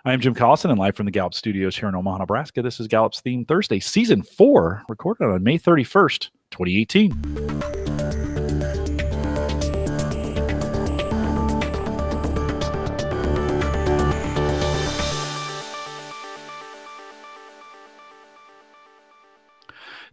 I'm Jim Collison and live from the Gallup studios here in Omaha, Nebraska. This is Gallup's Theme Thursday, Season 4, recorded on May 31st, 2018.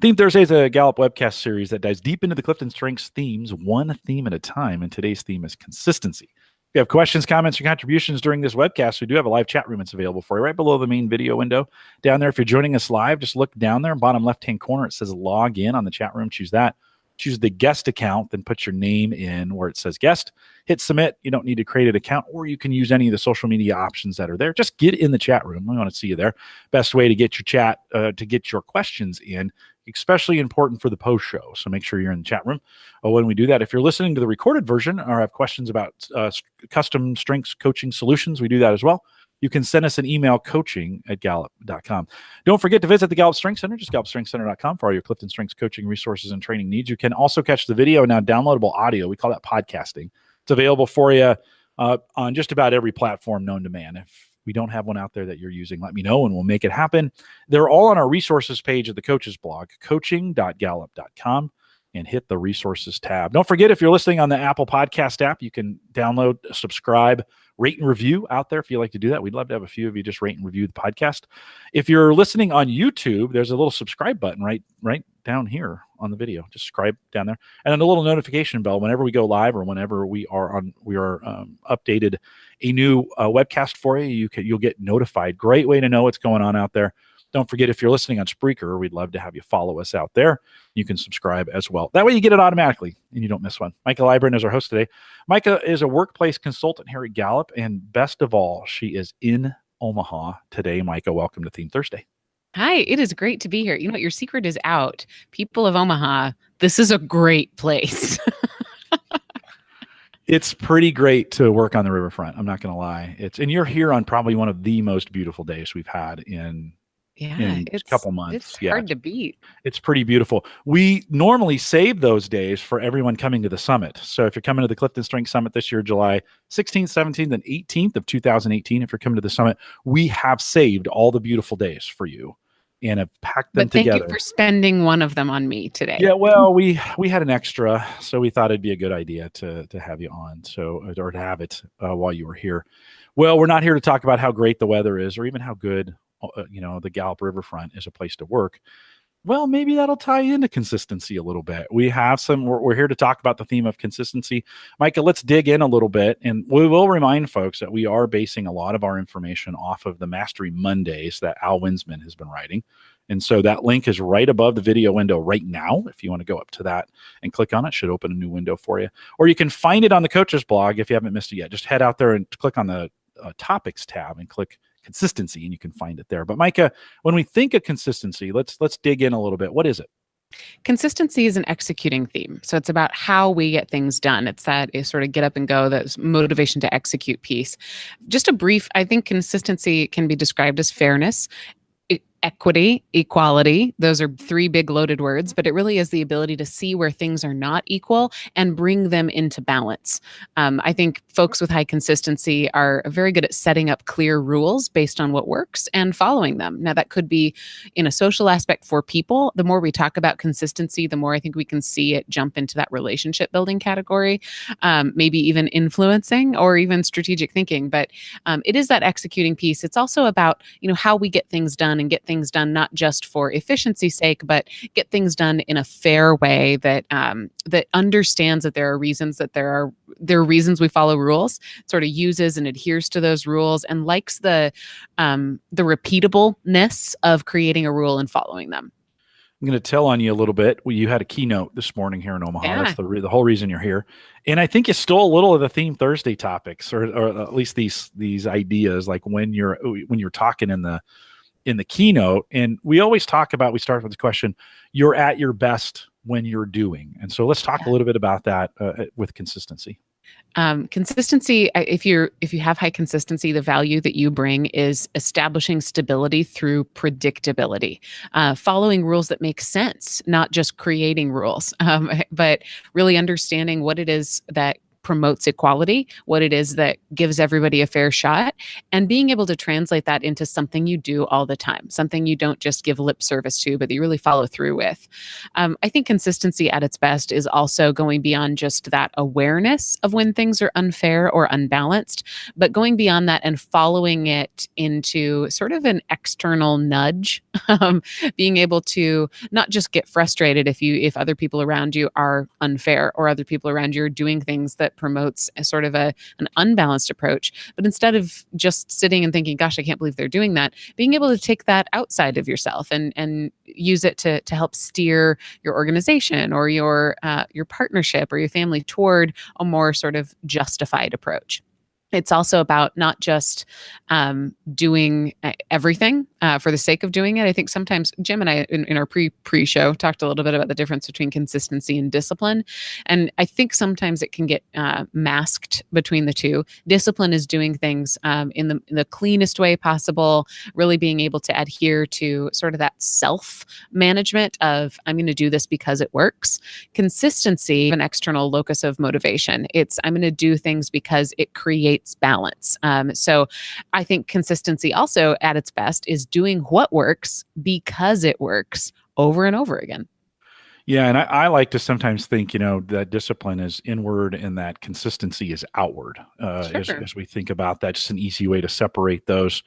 Theme Thursday is a Gallup webcast series that dives deep into the CliftonStrengths themes, one theme at a time, and today's theme is consistency. If you have questions, comments, or contributions during this webcast, we do have a live chat room that's available for you right below the main video window. Down there, if you're joining us live, just look down there, bottom left-hand corner, it says log in on the chat room. Choose that. Choose the guest account, then put your name in where it says guest. Hit submit. You don't need to create an account, or you can use any of the social media options that are there. Just get in the chat room. We want to see you there. Best way to get your chat, to get your questions in, especially important for the post show. So make sure you're in the chat room when we do that. If you're listening to the recorded version or have questions about custom strengths coaching solutions, we do that as well. You can send us an email, coaching@gallup.com. Don't forget to visit the Gallup Strengths Center, just gallupstrengthscenter.com for all your Clifton Strengths coaching resources and training needs. You can also catch the video, now downloadable audio. We call that podcasting. It's available for you on just about every platform known to man. If we don't have one out there that you're using, let me know and we'll make it happen. They're all on our resources page of the coaches blog, coaching.gallup.com, and hit the resources tab. Don't forget, if you're listening on the Apple Podcast app, you can download, subscribe, rate and review out there if you like to do that. We'd love to have a few of you just rate and review the podcast. If you're listening on YouTube, there's a little subscribe button right down here on the video. Just subscribe down there, and then a little notification bell whenever we go live or whenever we are updated a new webcast for you. You'll get notified. Great way to know what's going on out there. Don't forget, if you're listening on Spreaker, we'd love to have you follow us out there. You can subscribe as well. That way you get it automatically and you don't miss one. Maika Leibbrandt is our host today. Maika is a workplace consultant here at Gallup, and best of all, she is in Omaha today. Maika, welcome to Theme Thursday. Hi, it is great to be here. You know what? Your secret is out. People of Omaha, this is a great place. It's pretty great to work on the riverfront. I'm not going to lie. And you're here on probably one of the most beautiful days we've had in a couple months. It's hard to beat. It's pretty beautiful. We normally save those days for everyone coming to the summit. So if you're coming to the Clifton Strengths Summit this year, July 16th, 17th, and 18th of 2018, if you're coming to the summit, we have saved all the beautiful days for you and have packed them together. Thank you for spending one of them on me today. Yeah, well, we had an extra, so we thought it'd be a good idea to have you on, or to have it while you were here. Well, we're not here to talk about how great the weather is or even how good the Gallup Riverfront is a place to work. Well, maybe that'll tie into consistency a little bit. We're here to talk about the theme of consistency. Maika, let's dig in a little bit, and we will remind folks that we are basing a lot of our information off of the Mastery Mondays that Al Winsman has been writing. And so that link is right above the video window right now. If you want to go up to that and click on it, should open a new window for you. Or you can find it on the coaches blog if you haven't missed it yet. Just head out there and click on the topics tab and click consistency, and you can find it there. But Maika, when we think of consistency, let's dig in a little bit. What is it? Consistency is an executing theme. So it's about how we get things done. It's that sort of get up and go, that motivation to execute piece. Just a brief, I think consistency can be described as fairness, equity, equality. Those are three big loaded words, but it really is the ability to see where things are not equal and bring them into balance. I think folks with high consistency are very good at setting up clear rules based on what works and following them. Now, that could be in a social aspect for people. The more we talk about consistency, the more I think we can see it jump into that relationship building category, maybe even influencing or even strategic thinking. But it is that executing piece. It's also about, how we get things done and get things done not just for efficiency's sake, but get things done in a fair way that that understands that there are reasons we follow rules, sort of uses and adheres to those rules, and likes the repeatableness of creating a rule and following them. I'm going to tell on you a little bit. You had a keynote this morning here in Omaha. Yeah. That's the whole reason you're here. And I think you stole a little of the Theme Thursday topics, or at least these ideas, like when you're talking in the keynote. And we always start with the question, you're at your best when you're doing. And so let's talk a little bit about that with consistency. Consistency, if you have high consistency, the value that you bring is establishing stability through predictability, following rules that make sense, not just creating rules, but really understanding what it is that promotes equality, what it is that gives everybody a fair shot, and being able to translate that into something you do all the time, something you don't just give lip service to, but that you really follow through with. I think consistency at its best is also going beyond just that awareness of when things are unfair or unbalanced, but going beyond that and following it into sort of an external nudge, being able to not just get frustrated if other people around you are unfair or other people around you are doing things that promotes a sort of an unbalanced approach, but instead of just sitting and thinking, gosh, I can't believe they're doing that, being able to take that outside of yourself and use it to help steer your organization or your partnership or your family toward a more sort of justified approach. It's also about not just doing everything for the sake of doing it. I think sometimes Jim and I, in our pre-show, talked a little bit about the difference between consistency and discipline. And I think sometimes it can get masked between the two. Discipline is doing things in the cleanest way possible, really being able to adhere to sort of that self-management of, I'm going to do this because it works. Consistency, an external locus of motivation. It's, I'm going to do things because it creates balance. So I think consistency also at its best is doing what works because it works over and over again. Yeah. And I like to sometimes think, that discipline is inward and that consistency is outward. Sure. As we think about that, just an easy way to separate those.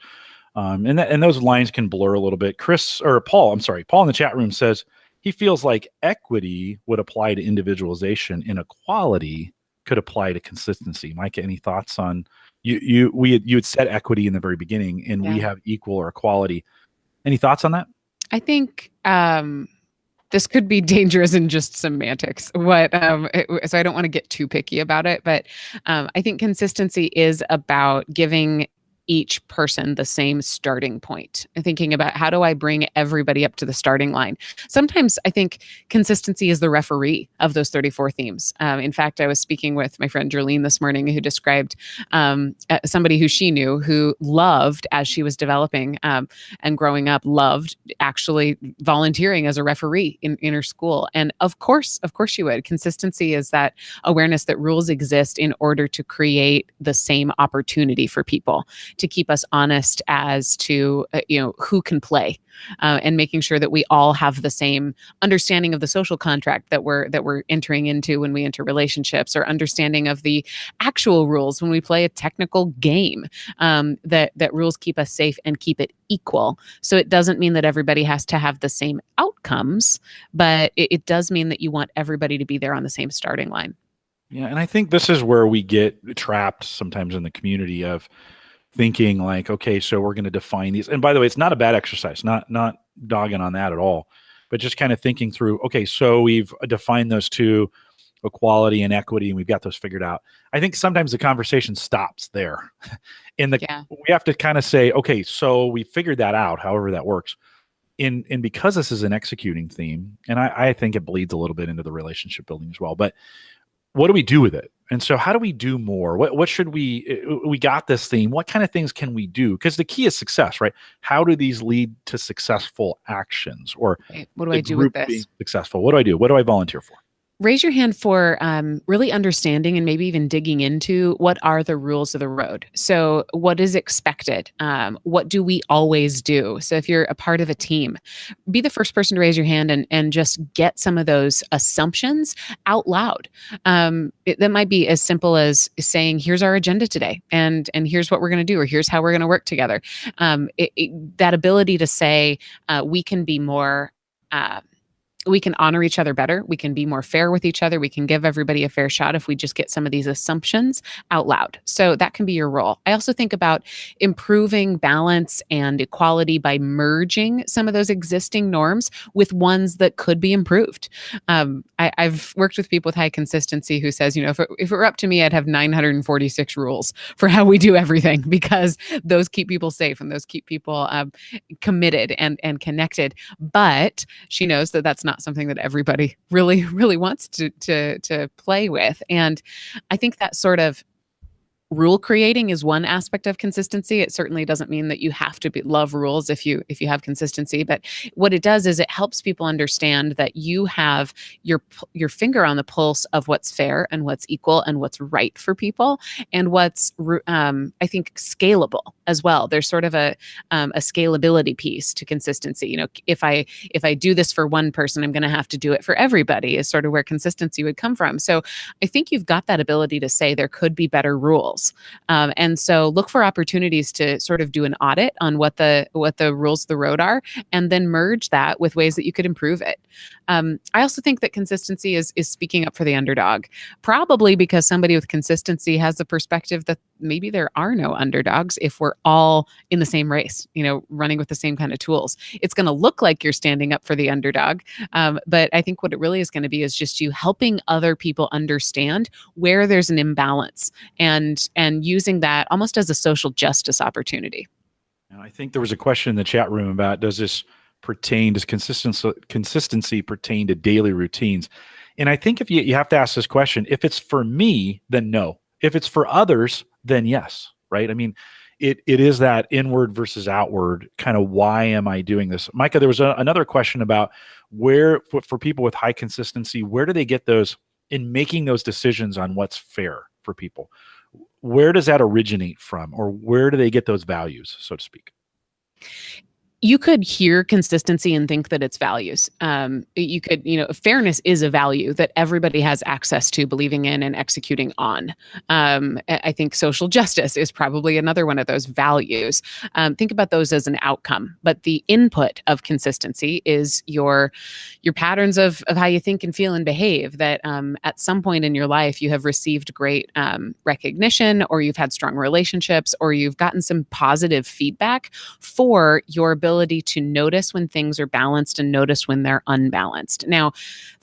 And those lines can blur a little bit. Paul in the chat room says he feels like equity would apply to individualization and equality could apply to consistency. Maika, any thoughts on you had said equity in the very beginning, and we have equal or equality. Any thoughts on that? I think this could be dangerous in just semantics. So I don't want to get too picky about it, but I think consistency is about giving each person the same starting point. And thinking about how do I bring everybody up to the starting line? Sometimes I think consistency is the referee of those 34 themes. In fact, I was speaking with my friend Jerlene this morning, who described somebody who she knew who loved, as she was developing and growing up, loved actually volunteering as a referee in her school. And of course she would. Consistency is that awareness that rules exist in order to create the same opportunity for people, to keep us honest as to who can play, and making sure that we all have the same understanding of the social contract that we're entering into when we enter relationships, or understanding of the actual rules when we play a technical game. That rules keep us safe and keep it equal. So it doesn't mean that everybody has to have the same outcomes, but it does mean that you want everybody to be there on the same starting line. Yeah, and I think this is where we get trapped sometimes in the community of thinking like, okay, so we're going to define these. And by the way, it's not a bad exercise, not dogging on that at all, but just kind of thinking through, okay, so we've defined those two, equality and equity, and we've got those figured out. I think sometimes the conversation stops there. We have to kind of say, okay, so we figured that out, however that works. And because this is an executing theme, and I think it bleeds a little bit into the relationship building as well, but what do we do with it? And so how do we do more? What should we got this theme. What kind of things can we do? Because the key is success, right? How do these lead to successful actions? Or what do I do with this? Being successful. What do I do? What do I volunteer for? Raise your hand for really understanding and maybe even digging into what are the rules of the road. So what is expected? What do we always do? So if you're a part of a team, be the first person to raise your hand and just get some of those assumptions out loud. That might be as simple as saying, here's our agenda today, and here's what we're going to do, or here's how we're going to work together. That ability to say, we can be more we can honor each other better. We can be more fair with each other. We can give everybody a fair shot if we just get some of these assumptions out loud. So that can be your role. I also think about improving balance and equality by merging some of those existing norms with ones that could be improved. I've worked with people with high consistency who says, if it were up to me, I'd have 946 rules for how we do everything, because those keep people safe and those keep people committed and connected. But she knows that that's not something that everybody really, really wants to play with. And I think that sort of Rule creating is one aspect of consistency. It certainly doesn't mean that you have to love rules if you have consistency, but what it does is it helps people understand that you have your finger on the pulse of what's fair and what's equal and what's right for people, and what's I think scalable as well. There's sort of a scalability piece to consistency. You know, if I do this for one person, I'm going to have to do it for everybody, is sort of where consistency would come from. So I think you've got that ability to say there could be better rules. And so look for opportunities to sort of do an audit on what the rules of the road are, and then merge that with ways that you could improve it. I also think that consistency is speaking up for the underdog, probably because somebody with consistency has the perspective that maybe there are no underdogs if we're all in the same race, you know, running with the same kind of tools. It's going to look like you're standing up for the underdog. But I think what it really is going to be is just you helping other people understand where there's an imbalance, and using that almost as a social justice opportunity. I think there was a question in the chat room about, does consistency pertain to daily routines? And I think if you have to ask this question, if it's for me, then no. If it's for others, then yes, right? I mean, it is that inward versus outward kind of, why am I doing this? Maika, there was another question about where, for people with high consistency, where do they get those in making those decisions on what's fair for people? Where does that originate from, or where do they get those values, so to speak? You could hear consistency and think that it's values. You could, fairness is a value that everybody has access to believing in and executing on. I think social justice is probably another one of those values. Think about those as an outcome, but the input of consistency is your patterns of how you think and feel and behave, that at some point in your life you have received great recognition, or you've had strong relationships, or you've gotten some positive feedback for your ability to notice when things are balanced and notice when they're unbalanced. Now,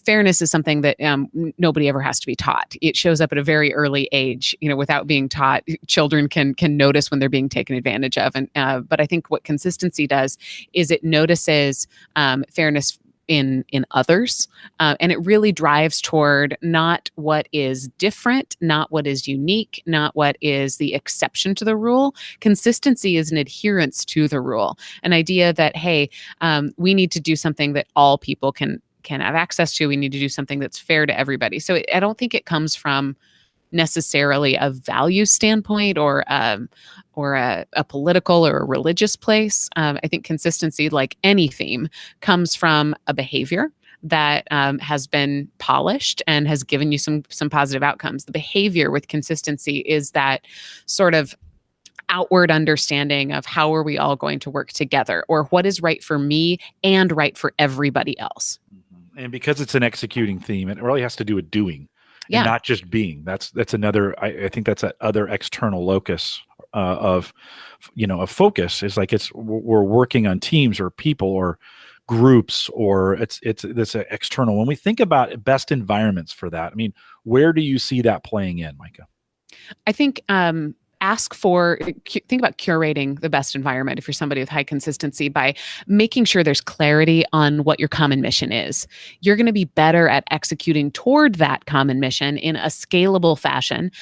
fairness is something that nobody ever has to be taught. It shows up at a very early age. Without being taught, children can notice when they're being taken advantage of. And but I think what consistency does is it notices fairness in others, and it really drives toward not what is different, not what is unique, not what is the exception to the rule. Consistency is an adherence to the rule, an idea that, hey, we need to do something that all people can have access to. We need to do something that's fair to everybody. So I don't think it comes from necessarily a value standpoint or a political or a religious place. I think consistency, like any theme, comes from a behavior that has been polished and has given you some positive outcomes. The behavior with consistency is that sort of outward understanding of how are we all going to work together, or what is right for me and right for everybody else. And because it's an executing theme, it really has to do with doing. Yeah. And not just being. That's another. I think that's that other external locus of focus. Is like we're working on teams or people or groups, or it's this external. When we think about best environments for that, I mean, where do you see that playing in, Maika? I think think about curating the best environment if you're somebody with high consistency by making sure there's clarity on what your common mission is. You're going to be better at executing toward that common mission in a scalable fashion.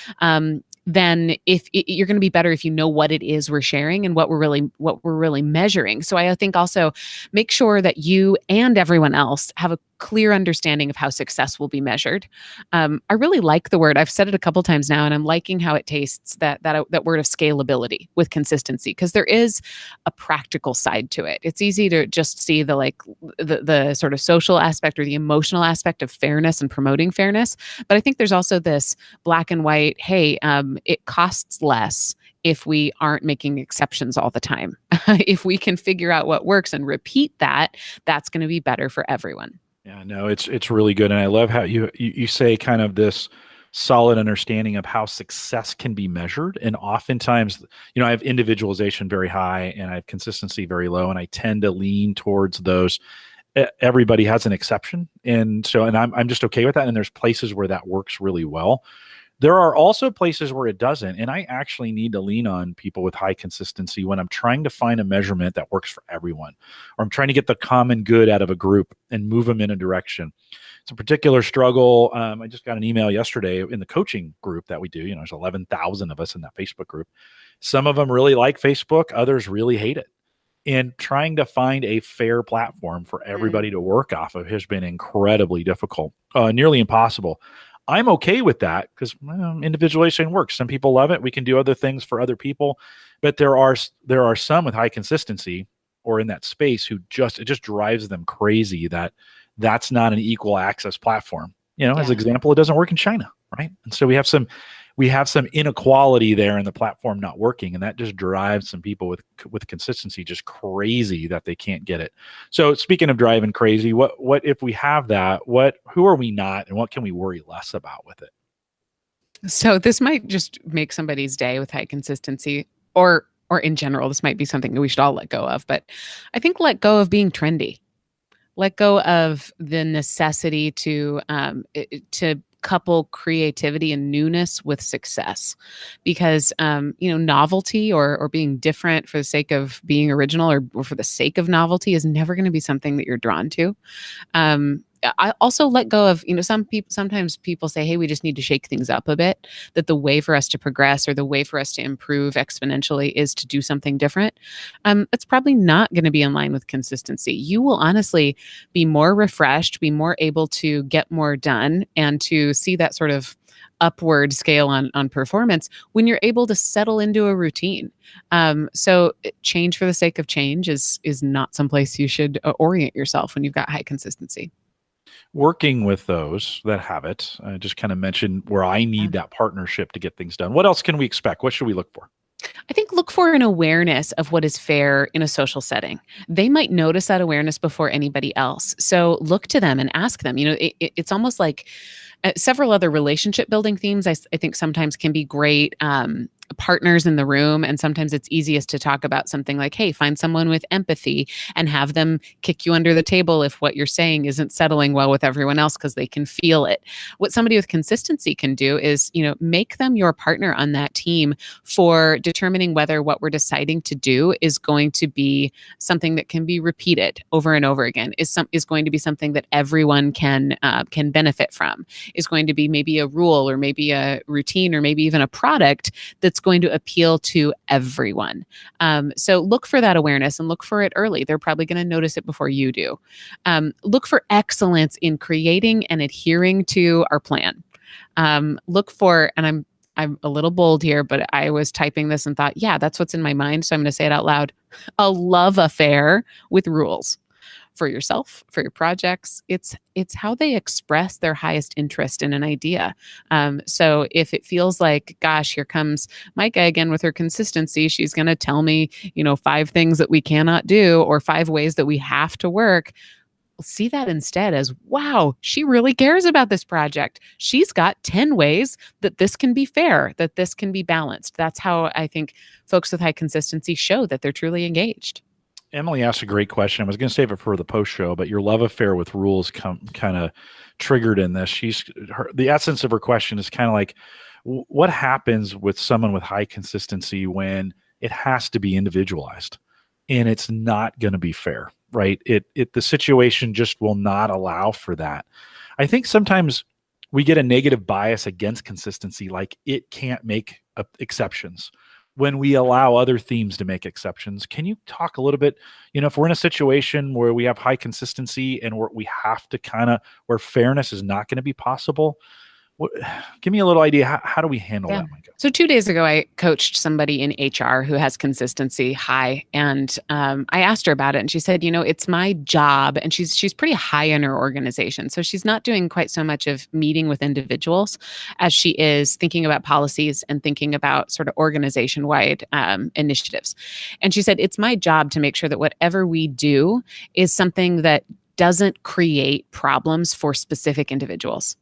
Then you're going to be better if you know what it is we're sharing and what we're really measuring. So I think also make sure that you and everyone else have a clear understanding of how success will be measured. I really like the word. I've said it a couple times now, and I'm liking how it tastes, that word of scalability with consistency, because there is a practical side to it. It's easy to just see the sort of social aspect or the emotional aspect of fairness and promoting fairness. But I think there's also this black and white, hey, it costs less if we aren't making exceptions all the time. If we can figure out what works and repeat that, that's going to be better for everyone. Yeah, no, it's really good. And I love how you say kind of this solid understanding of how success can be measured. And oftentimes, I have individualization very high and I have consistency very low, and I tend to lean towards those. Everybody has an exception. And I'm just okay with that. And there's places where that works really well. There are also places where it doesn't. And I actually need to lean on people with high consistency when I'm trying to find a measurement that works for everyone, or I'm trying to get the common good out of a group and move them in a direction. It's a particular struggle. I just got an email yesterday in the coaching group that we do. There's 11,000 of us in that Facebook group. Some of them really like Facebook. Others really hate it. And trying to find a fair platform for everybody to work off of has been incredibly difficult, nearly impossible. I'm okay with that because individualization works. Some people love it. We can do other things for other people, but there are some with high consistency or in that space who it just drives them crazy that that's not an equal access platform. As an example, it doesn't work in China, right? And so we have some inequality there in the platform not working, and that just drives some people with consistency just crazy that they can't get it. So speaking of driving crazy, what if we have that? Who are we not, and what can we worry less about with it? So this might just make somebody's day with high consistency, or in general, this might be something that we should all let go of. But I think let go of being trendy. Let go of the necessity to couple creativity and newness with success, because novelty or being different for the sake of being original or for the sake of novelty is never going to be something that you're drawn to. I also let go of, sometimes people say, hey, we just need to shake things up a bit, that the way for us to progress or the way for us to improve exponentially is to do something different. It's probably not going to be in line with consistency. You will honestly be more refreshed, be more able to get more done, and to see that sort of upward scale on performance when you're able to settle into a routine. So change for the sake of change is not someplace you should orient yourself when you've got high consistency. Working with those that have it, I just kind of mentioned where I need that partnership to get things done. What else can we expect? What should we look for? I think look for an awareness of what is fair in a social setting. They might notice that awareness before anybody else. So look to them and ask them. It's almost like several other relationship building themes I think sometimes can be great. Partners in the room. And sometimes it's easiest to talk about something like, hey, find someone with empathy and have them kick you under the table if what you're saying isn't settling well with everyone else, because they can feel it. What somebody with consistency can do is, make them your partner on that team for determining whether what we're deciding to do is going to be something that can be repeated over and over again, is going to be something that everyone can benefit from, is going to be maybe a rule or maybe a routine or maybe even a product that's going to appeal to everyone. So look for that awareness and look for it early. They're probably going to notice it before you do. Look for excellence in creating and adhering to our plan. Look for, and I'm a little bold here, but I was typing this and thought, yeah, that's what's in my mind. So I'm going to say it out loud. A love affair with rules. For yourself, for your projects, it's how they express their highest interest in an idea. So if it feels like, gosh, here comes Maika again with her consistency, she's going to tell me, 5 things that we cannot do or 5 ways that we have to work. See that instead as, wow, she really cares about this project. She's got 10 ways that this can be fair, that this can be balanced. That's how I think folks with high consistency show that they're truly engaged. Emily asked a great question. I was going to save it for the post show, but your love affair with rules kind of triggered in this. The essence of her question is kind of like, what happens with someone with high consistency when it has to be individualized and it's not going to be fair, right? The situation just will not allow for that. I think sometimes we get a negative bias against consistency, like it can't make exceptions, when we allow other themes to make exceptions. Can you talk a little bit, if we're in a situation where we have high consistency and we have to where fairness is not going to be possible, give me a little idea. How do we handle that, Maika? So 2 days ago, I coached somebody in HR who has consistency high. And I asked her about it and she said, it's my job. And she's pretty high in her organization. So she's not doing quite so much of meeting with individuals as she is thinking about policies and thinking about sort of organization-wide initiatives. And she said, it's my job to make sure that whatever we do is something that doesn't create problems for specific individuals.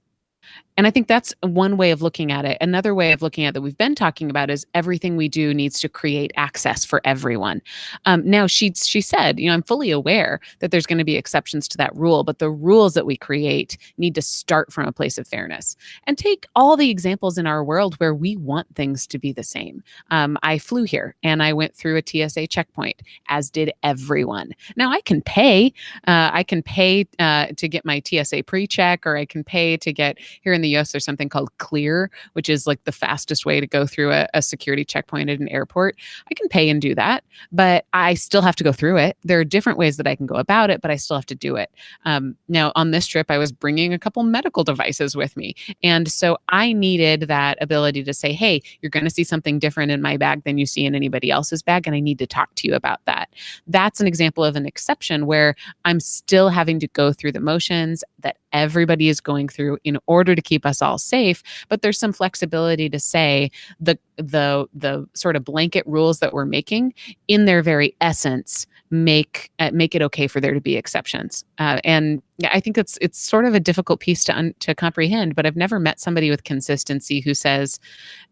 And I think that's one way of looking at it. Another way of looking at it that we've been talking about is everything we do needs to create access for everyone. Now, she said, I'm fully aware that there's going to be exceptions to that rule, but the rules that we create need to start from a place of fairness. And take all the examples in our world where we want things to be the same. I flew here and I went through a TSA checkpoint, as did everyone. Now, I can pay. To get my TSA pre-check, or I can pay to get here in the US, there's something called Clear, which is like the fastest way to go through a security checkpoint at an airport. I can pay and do that, but I still have to go through it. There are different ways that I can go about it, but I still have to do it. Now, on this trip, I was bringing a couple medical devices with me. And so I needed that ability to say, hey, you're going to see something different in my bag than you see in anybody else's bag, and I need to talk to you about that. That's an example of an exception where I'm still having to go through the motions that everybody is going through in order to keep us all safe, but there's some flexibility to say the sort of blanket rules that we're making, in their very essence, make it okay for there to be exceptions. And I think it's sort of a difficult piece to comprehend, but I've never met somebody with consistency who says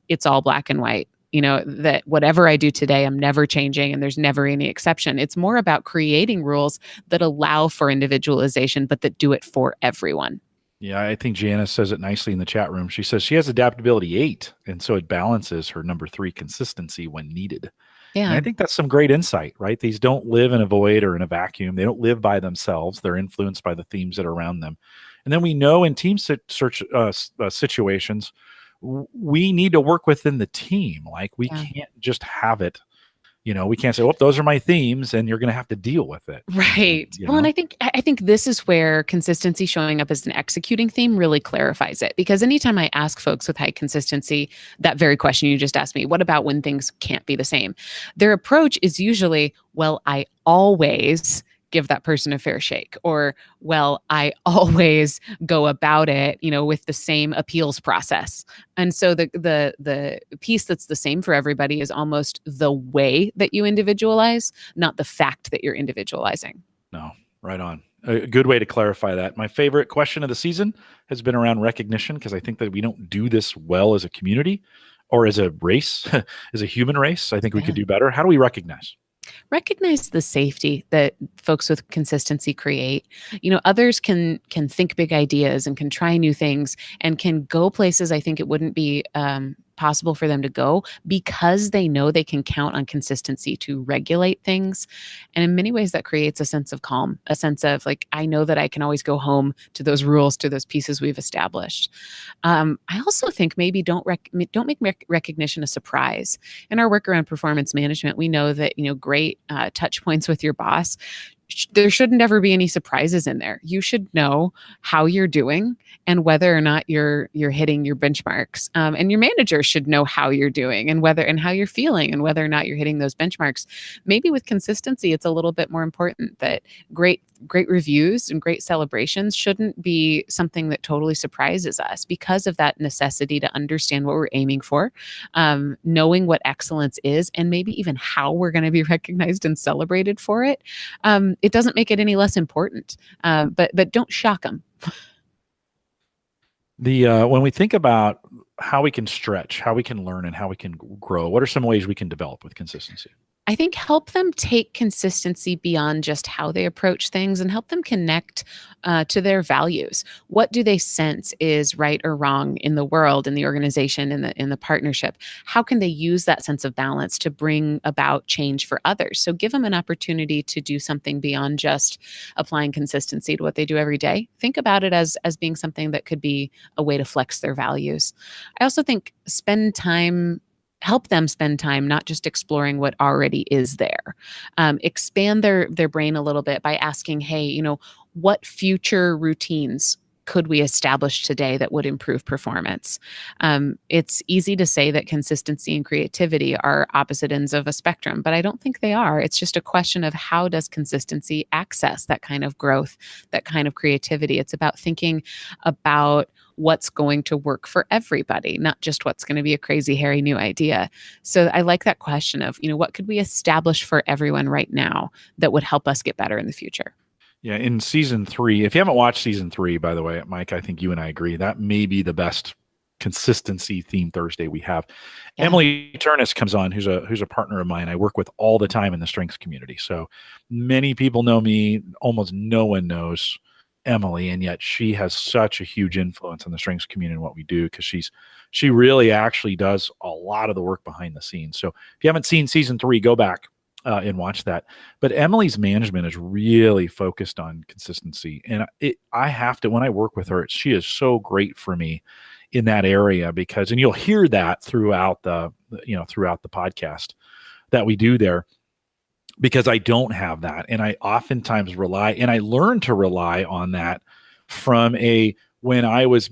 it's all black and white. That whatever I do today, I'm never changing and there's never any exception. It's more about creating rules that allow for individualization, but that do it for everyone. Yeah, I think Janice says it nicely in the chat room. She says she has adaptability 8, and so it balances her number 3, consistency, when needed. Yeah. And I think that's some great insight, right? These don't live in a void or in a vacuum. They don't live by themselves. They're influenced by the themes that are around them. And then we know in team situations, we need to work within the team. Like we can't just have it. We can't say, well, those are my themes and you're going to have to deal with it. Right. Well, and I think this is where consistency showing up as an executing theme really clarifies it. Because anytime I ask folks with high consistency, that very question you just asked me, what about when things can't be the same? Their approach is usually, well, I always give that person a fair shake, or, well, I always go about it, with the same appeals process. And so the piece that's the same for everybody is almost the way that you individualize, not the fact that you're individualizing. No, right on. A good way to clarify that. My favorite question of the season has been around recognition, because I think that we don't do this well as a community or as a race, as a human race. I think we could do better. How do we recognize? Recognize the safety that folks with consistency create. Others can think big ideas and can try new things and can go places I think it wouldn't be possible for them to go, because they know they can count on consistency to regulate things. And in many ways that creates a sense of calm, a sense of like, I know that I can always go home to those rules, to those pieces we've established. I also think maybe don't make recognition a surprise. In our work around performance management, we know that, great touch points with your boss, there should never be any surprises in there. You should know how you're doing and whether or not you're hitting your benchmarks. And your manager should know how you're doing and how you're feeling and whether or not you're hitting those benchmarks. Maybe with consistency, it's a little bit more important that great reviews and great celebrations shouldn't be something that totally surprises us, because of that necessity to understand what we're aiming for, knowing what excellence is, and maybe even how we're going to be recognized and celebrated for it. It doesn't make it any less important, but don't shock them. When we think about how we can stretch, how we can learn, and how we can grow, what are some ways we can develop with consistency? I think help them take consistency beyond just how they approach things and help them connect to their values. What do they sense is right or wrong in the world, in the organization, in the partnership? How can they use that sense of balance to bring about change for others? So give them an opportunity to do something beyond just applying consistency to what they do every day. Think about it as being something that could be a way to flex their values. I also think help them spend time not just exploring what already is there. Expand their brain a little bit by asking, hey, what future routines could we establish today that would improve performance? It's easy to say that consistency and creativity are opposite ends of a spectrum, but I don't think they are. It's just a question of how does consistency access that kind of growth, that kind of creativity. It's about thinking about what's going to work for everybody, not just what's going to be a crazy, hairy new idea. So I like that question of, what could we establish for everyone right now that would help us get better in the future? Yeah, in season 3, if you haven't watched season 3, by the way, Mike, I think you and I agree that may be the best consistency theme Thursday we have. Yeah. Emily Turnus comes on, who's a partner of mine I work with all the time in the strengths community. So many people know me, almost no one knows Emily, and yet she has such a huge influence on the strengths community and what we do, because she really actually does a lot of the work behind the scenes. So if you haven't seen season 3, go back and watch that. But Emily's management is really focused on consistency, and I have to, when I work with her, she is so great for me in that area, because, and you'll hear that throughout the podcast that we do there, because I don't have that, and I oftentimes rely, and I learned to rely on that from when I was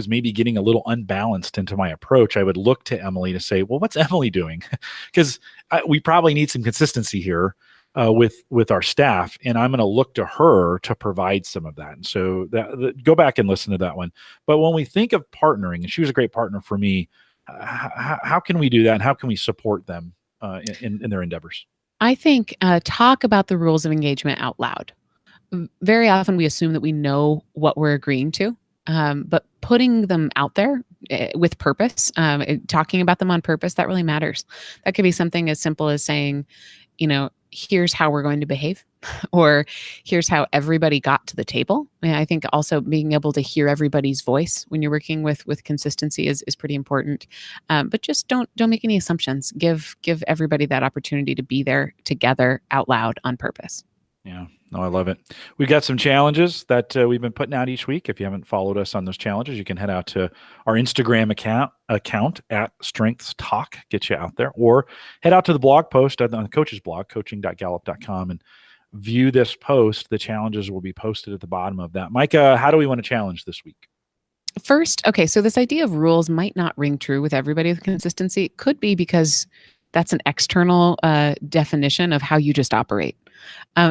maybe getting a little unbalanced into my approach. I would look to Emily to say, well, what's Emily doing? Because we probably need some consistency here with our staff, and I'm going to look to her to provide some of that. And so go back and listen to that one. But when we think of partnering, and she was a great partner for me, how can we do that, and how can we support them in their endeavors? I think talk about the rules of engagement out loud. Very often we assume that we know what we're agreeing to, but putting them out there with purpose, talking about them on purpose, that really matters. That could be something as simple as saying, here's how we're going to behave, or here's how everybody got to the table. And I think also being able to hear everybody's voice when you're working with consistency is pretty important. But just don't make any assumptions. Give everybody that opportunity to be there together out loud on purpose. Yeah. No, I love it. We've got some challenges that we've been putting out each week. If you haven't followed us on those challenges, you can head out to our Instagram account at Strengths Talk, get you out there, or head out to the blog post on the coach's blog, coaching.gallup.com, and view this post. The challenges will be posted at the bottom of that. Maika, how do we want to challenge this week? First, okay, so this idea of rules might not ring true with everybody with consistency. It could be because that's an external definition of how you just operate.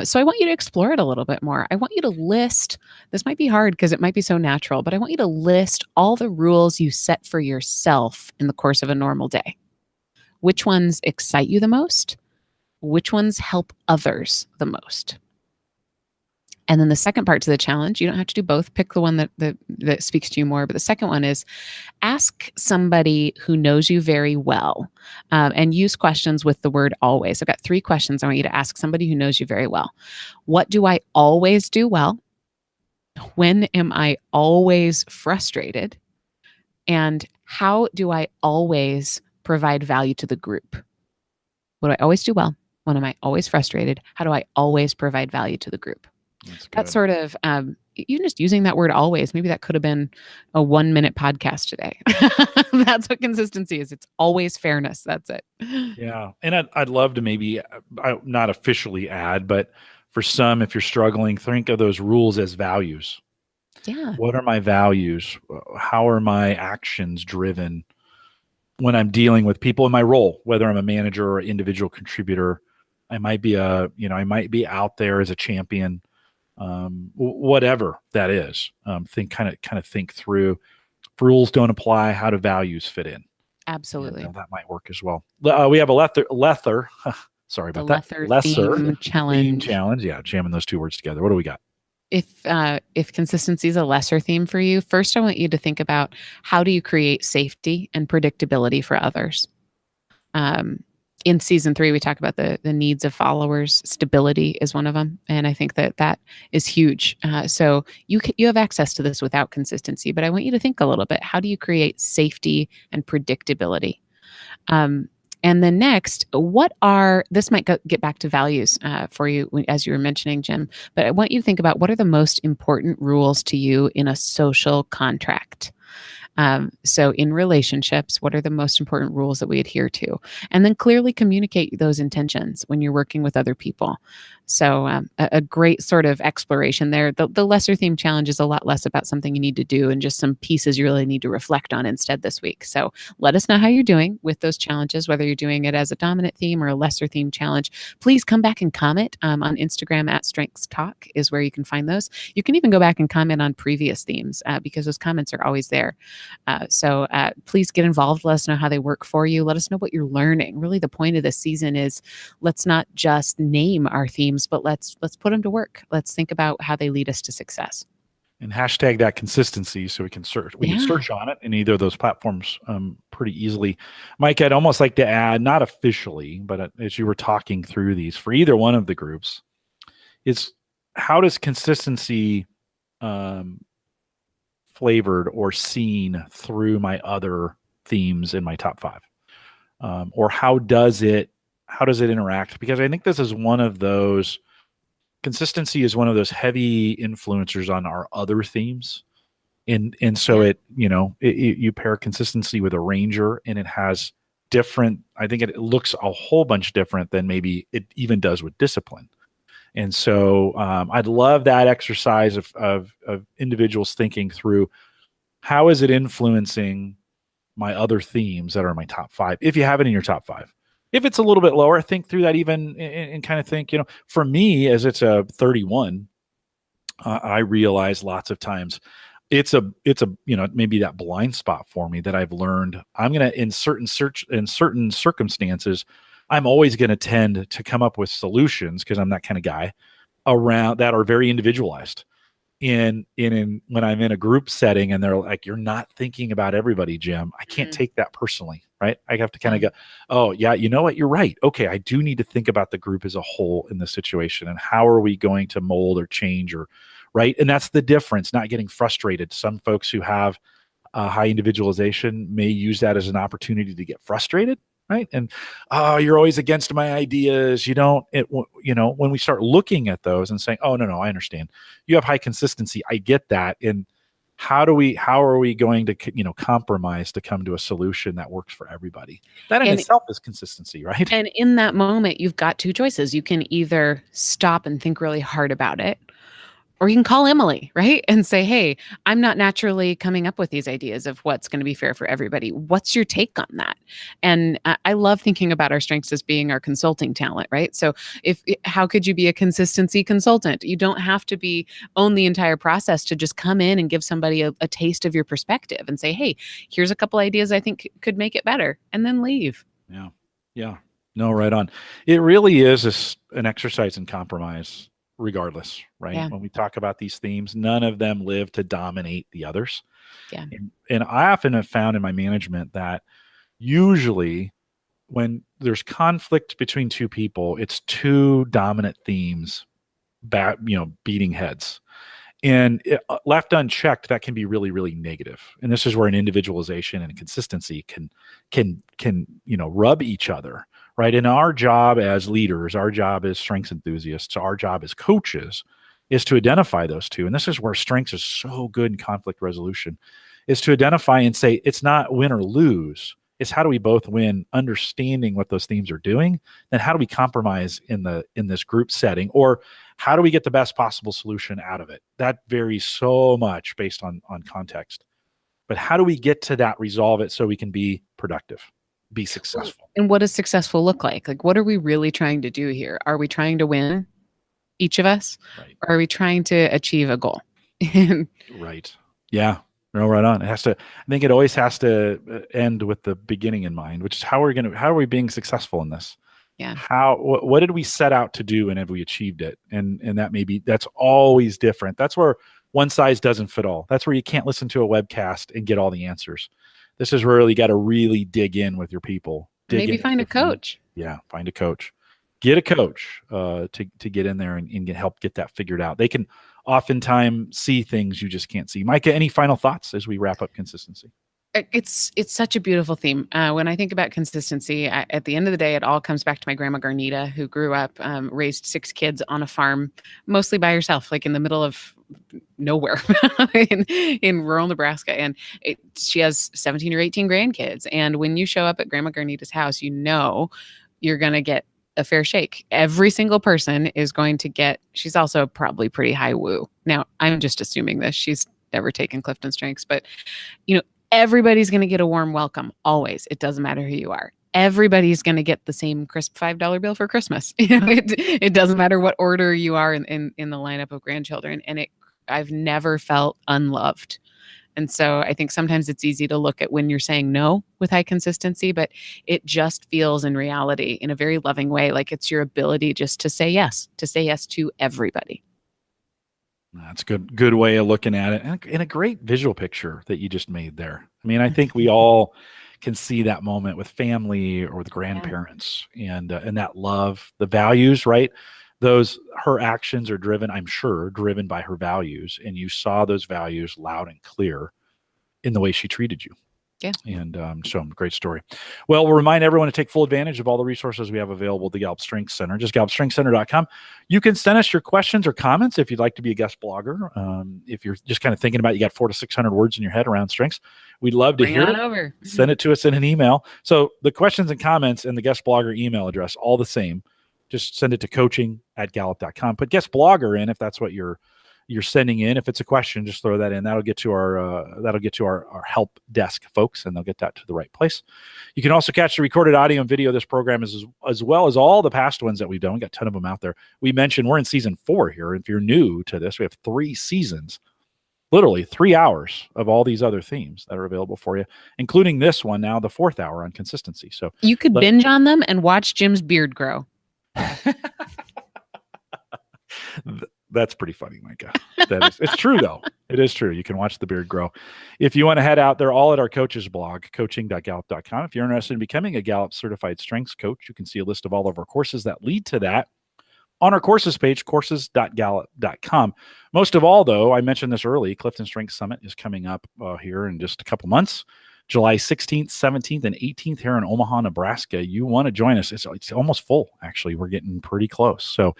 So I want you to explore it a little bit more. I want you to list, this might be hard because it might be so natural, but I want you to list all the rules you set for yourself in the course of a normal day. Which ones excite you the most? Which ones help others the most? And then the second part to the challenge, you don't have to do both. Pick the one that speaks to you more. But the second one is ask somebody who knows you very well, and use questions with the word always. I've got 3 questions I want you to ask somebody who knows you very well. What do I always do well? When am I always frustrated? And how do I always provide value to the group? What do I always do well? When am I always frustrated? How do I always provide value to the group? That's sort of, you just using that word always, maybe that could have been a 1-minute podcast today. That's what consistency is. It's always fairness. That's it. Yeah. And I'd love to maybe not officially add, but for some, if you're struggling, think of those rules as values. Yeah. What are my values? How are my actions driven when I'm dealing with people in my role, whether I'm a manager or individual contributor? I might be I might be out there as a champion. Whatever that is, kind of think through. If rules don't apply, how do values fit in? Absolutely. And, that might work as well. We have a lesser sorry about that. Lesser theme challenge. Yeah, jamming those 2 words together. What do we got? If consistency is a lesser theme for you, first I want you to think about how do you create safety and predictability for others. In season 3, we talk about the needs of followers. Stability is one of them. And I think that is huge. So you have access to this without consistency, but I want you to think a little bit. How do you create safety and predictability? And then next, this might get back to values for you as you were mentioning, Jim, but I want you to think about what are the most important rules to you in a social contract? So in relationships, what are the most important rules that we adhere to? And then clearly communicate those intentions when you're working with other people. So a great sort of exploration there. The lesser theme challenge is a lot less about something you need to do and just some pieces you really need to reflect on instead this week. So let us know how you're doing with those challenges, whether you're doing it as a dominant theme or a lesser theme challenge. Please come back and comment on Instagram at Strengths Talk is where you can find those. You can even go back and comment on previous themes because those comments are always there. So please get involved. Let us know how they work for you. Let us know what you're learning. Really, the point of this season is let's not just name our theme themes, but let's put them to work. Let's think about how they lead us to success. And hashtag that consistency so we can search. We can search on it in either of those platforms pretty easily. Mike, I'd almost like to add, not officially, but as you were talking through these for either one of the groups, is how does consistency flavored or seen through my other themes in my top 5? Or how does it interact? Because I think this is one of those, consistency is one of those heavy influencers on our other themes. And so you pair consistency with a ranger and it has different, I think it looks a whole bunch different than maybe it even does with discipline. And so I'd love that exercise of individuals thinking through how is it influencing my other themes that are in my top 5, if you have it in your top 5. If it's a little bit lower, think through that even and kind of think, for me, as it's a 31, I realize lots of times it's a maybe that blind spot for me that I've learned. I'm going to, in certain circumstances, I'm always going to tend to come up with solutions because I'm that kind of guy around that are very individualized. When I'm in a group setting and they're like, you're not thinking about everybody, Jim, I can't take that personally, right? I have to kind of go, oh yeah, you know what? You're right. Okay. I do need to think about the group as a whole in this situation and how are we going to mold or change right? And that's the difference, not getting frustrated. Some folks who have high individualization may use that as an opportunity to get frustrated, right? And, oh, you're always against my ideas. When we start looking at those and saying, oh, no, I understand. You have high consistency. I get that. And how are we going to, compromise to come to a solution that works for everybody? That in itself is consistency, right? And in that moment, you've got two choices. You can either stop and think really hard about it, or you can call Emily, right? And say, hey, I'm not naturally coming up with these ideas of what's going to be fair for everybody. What's your take on that? And I love thinking about our strengths as being our consulting talent, right? So how could you be a consistency consultant? You don't have to own the entire process to just come in and give somebody a taste of your perspective and say, hey, here's a couple ideas I think could make it better, and then leave. Yeah. No, right on. It really is an exercise in compromise. Regardless, right? Yeah. When we talk about these themes, none of them live to dominate the others. Yeah. And I often have found in my management that usually when there's conflict between two people, it's two dominant themes beating heads. And left unchecked, that can be really, really negative. And this is where an individualization and consistency can rub each other. Right. And our job as leaders, our job as strengths enthusiasts, our job as coaches is to identify those two. And this is where strengths is so good in conflict resolution, is to identify and say, it's not win or lose. It's how do we both win, understanding what those themes are doing, and how do we compromise in this group setting, or how do we get the best possible solution out of it? That varies so much based on context. But how do we get to that, resolve it so we can be productive? Be successful. And what does successful look like? Like, what are we really trying to do here? Are we trying to win, each of us? Right. Or are we trying to achieve a goal? Right. Yeah. No, right on. I think it always has to end with the beginning in mind, which is how are we being successful in this? Yeah. What did we set out to do and have we achieved it? And that's always different. That's where one size doesn't fit all. That's where you can't listen to a webcast and get all the answers. This is where you got to really dig in with your people. Maybe find a coach. Yeah, find a coach. Get a coach to get in there and help get that figured out. They can oftentimes see things you just can't see. Maika, any final thoughts as we wrap up consistency? It's such a beautiful theme. When I think about consistency, at the end of the day, it all comes back to my grandma Garnita, who grew up, raised 6 kids on a farm, mostly by herself, like in the middle of nowhere in rural Nebraska. And she has 17 or 18 grandkids. And when you show up at Grandma Garnita's house, you're going to get a fair shake. Every single person is going to get, she's also probably pretty high woo. Now, I'm just assuming this. She's never taken Clifton Strengths, but everybody's going to get a warm welcome, always. It doesn't matter who you are. Everybody's going to get the same crisp $5 bill for Christmas. It doesn't matter what order you are in the lineup of grandchildren. And I've never felt unloved And so I think sometimes it's easy to look at when you're saying no with high consistency, but it just feels in reality in a very loving way like it's your ability just to say yes to everybody. That's a good way of looking at it, and a great visual picture that you just made there. I mean, I think we all can see that moment with family or with grandparents, and that love, the values, right? Her actions are driven, I'm sure, driven by her values, and you saw those values loud and clear in the way she treated you. Yeah. And so great story. Well, we'll remind everyone to take full advantage of all the resources we have available at the Gallup Strengths Center, just GallupStrengthsCenter.com. You can send us your questions or comments if you'd like to be a guest blogger. If you're just kind of thinking about, you got 400 to 600 words in your head around strengths, we'd love to hear it. Over. Send it to us in an email. So the questions and comments and the guest blogger email address, all the same. Just send it to coaching@gallup.com. Put guest blogger in if that's what you're sending in. If it's a question, just throw that in. That'll get to our help desk folks, and they'll get that to the right place. You can also catch the recorded audio and video of this program as well as all the past ones that we've done. We got a ton of them out there. We mentioned we're in season 4 here. If you're new to this, we have 3 seasons, literally 3 hours of all these other themes that are available for you, including this one now, the 4th hour on consistency. So you could binge on them and watch Jim's beard grow. That's pretty funny, Maika. It's true, though. It is true. You can watch the beard grow. If you want to head out, they're all at our coaches blog, coaching.gallup.com. If you're interested in becoming a Gallup certified strengths coach, you can see a list of all of our courses that lead to that on our courses page, courses.gallup.com. Most of all, though, I mentioned this early, Clifton Strengths Summit is coming up here in just a couple months. July 16th, 17th, and 18th here in Omaha, Nebraska. You want to join us. It's almost full, actually. We're getting pretty close. So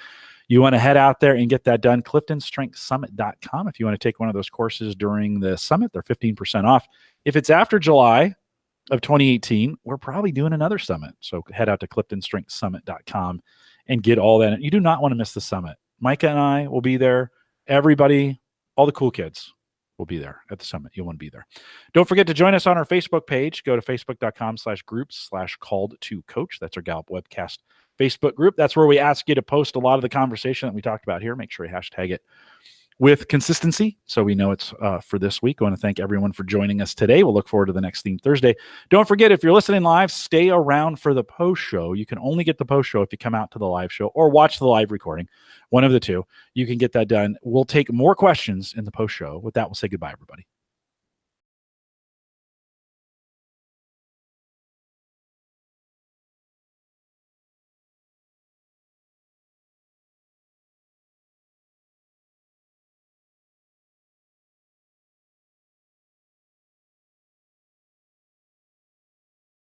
you want to head out there and get that done. CliftonStrengthsSummit.com. If you want to take one of those courses during the summit, they're 15% off. If it's after July of 2018, we're probably doing another summit. So head out to CliftonStrengthsSummit.com and get all that. You do not want to miss the summit. Maika and I will be there. Everybody, all the cool kids will be there at the summit. You'll want to be there. Don't forget to join us on our Facebook page. Go to facebook.com/groups/called-to-coach. That's our Gallup Webcast Facebook group. That's where we ask you to post a lot of the conversation that we talked about here. Make sure you hashtag it with consistency so we know it's for this week. I want to thank everyone for joining us today. We'll look forward to the next theme Thursday. Don't forget, if you're listening live, stay around for the post show. You can only get the post show if you come out to the live show or watch the live recording. One of the two. You can get that done. We'll take more questions in the post show. With that, we'll say goodbye, everybody.